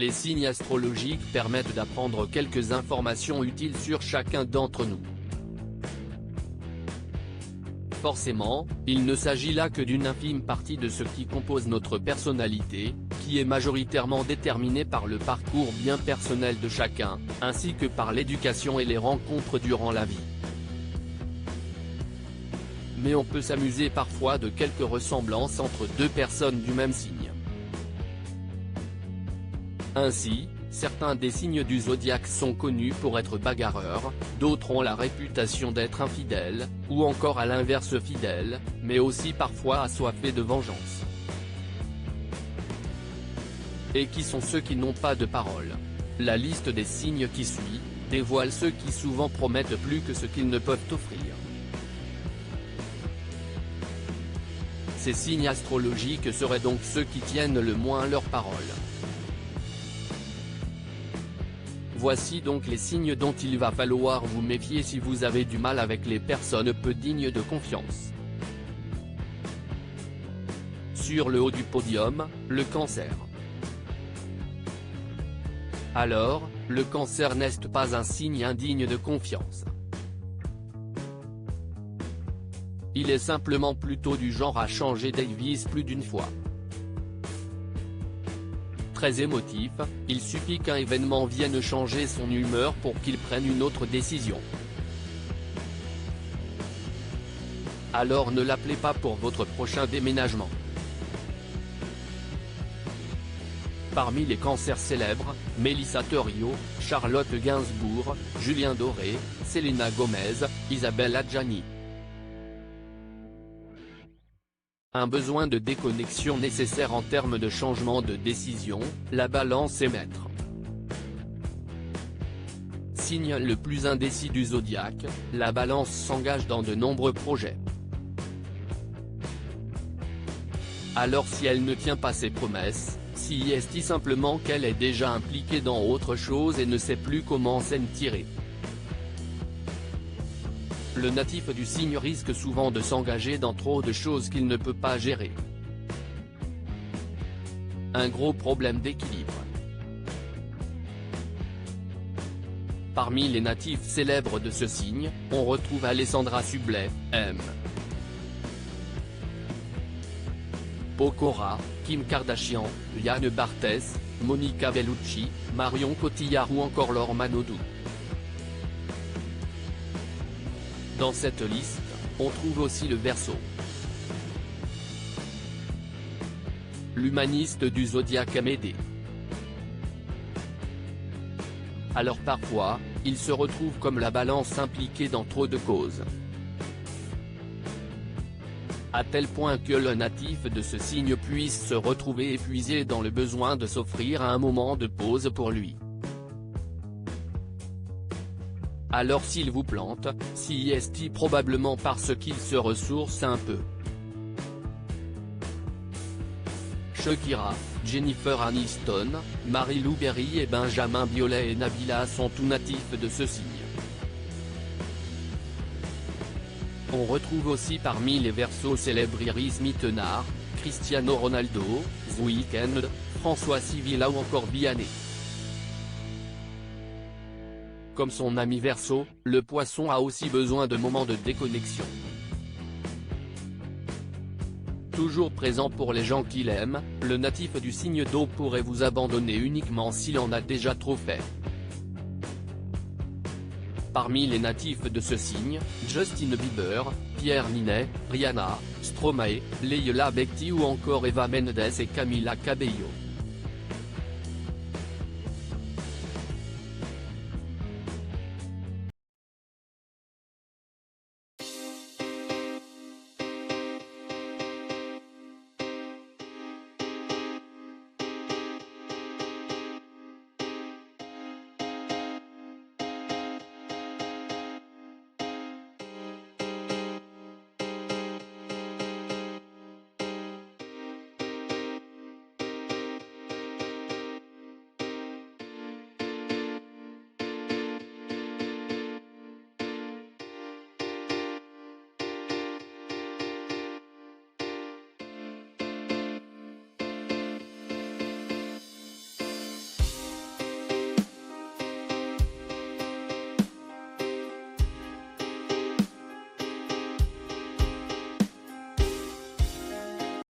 Les signes astrologiques permettent d'apprendre quelques informations utiles sur chacun d'entre nous. Forcément, il ne s'agit là que d'une infime partie de ce qui compose notre personnalité, qui est majoritairement déterminée par le parcours bien personnel de chacun, ainsi que par l'éducation et les rencontres durant la vie. Mais on peut s'amuser parfois de quelques ressemblances entre deux personnes du même signe. Ainsi, certains des signes du zodiaque sont connus pour être bagarreurs, d'autres ont la réputation d'être infidèles, ou encore à l'inverse fidèles, mais aussi parfois assoiffés de vengeance. Et qui sont ceux qui n'ont pas de parole? La liste des signes qui suit dévoile ceux qui souvent promettent plus que ce qu'ils ne peuvent offrir. Ces signes astrologiques seraient donc ceux qui tiennent le moins leur parole. Voici donc les signes dont il va falloir vous méfier si vous avez du mal avec les personnes peu dignes de confiance. Sur le haut du podium, le Cancer. Alors, le Cancer n'est pas un signe indigne de confiance. Il est simplement plutôt du genre à changer d'avis plus d'une fois. Très émotif, il suffit qu'un événement vienne changer son humeur pour qu'il prenne une autre décision. Alors ne l'appelez pas pour votre prochain déménagement. Parmi les cancers célèbres, Mélissa Theriault, Charlotte Gainsbourg, Julien Doré, Selena Gomez, Isabelle Adjani. Un besoin de déconnexion nécessaire en termes de changement de décision, la Balance est maître. Signe le plus indécis du zodiaque, la Balance s'engage dans de nombreux projets. Alors si elle ne tient pas ses promesses, si est simplement qu'elle est déjà impliquée dans autre chose et ne sait plus comment s'en tirer. Le natif du signe risque souvent de s'engager dans trop de choses qu'il ne peut pas gérer. Un gros problème d'équilibre. Parmi les natifs célèbres de ce signe, on retrouve Alessandra Sublet, M. Pokora, Kim Kardashian, Yann Barthès, Monica Bellucci, Marion Cotillard ou encore Laure Manodou. Dans cette liste, on trouve aussi le Verseau. L'humaniste du zodiaque Amédée. Alors parfois, il se retrouve comme la Balance impliquée dans trop de causes. À tel point que le natif de ce signe puisse se retrouver épuisé dans le besoin de s'offrir un moment de pause pour lui. Alors s'il vous plante, si est probablement parce qu'il se ressource un peu. Shakira, Jennifer Aniston, Marie-Lou Berry et Benjamin Biolay et Nabila sont tous natifs de ce signe. On retrouve aussi parmi les Verseaux célèbres Iris Mittenard, Cristiano Ronaldo, The Weeknd, François Civil ou encore Vianney. Comme son ami Verseau, le Poisson a aussi besoin de moments de déconnexion. Toujours présent pour les gens qu'il aime, le natif du signe d'eau pourrait vous abandonner uniquement s'il en a déjà trop fait. Parmi les natifs de ce signe, Justin Bieber, Pierre Ninet, Rihanna, Stromae, Leila Bekti ou encore Eva Mendes et Camila Cabello.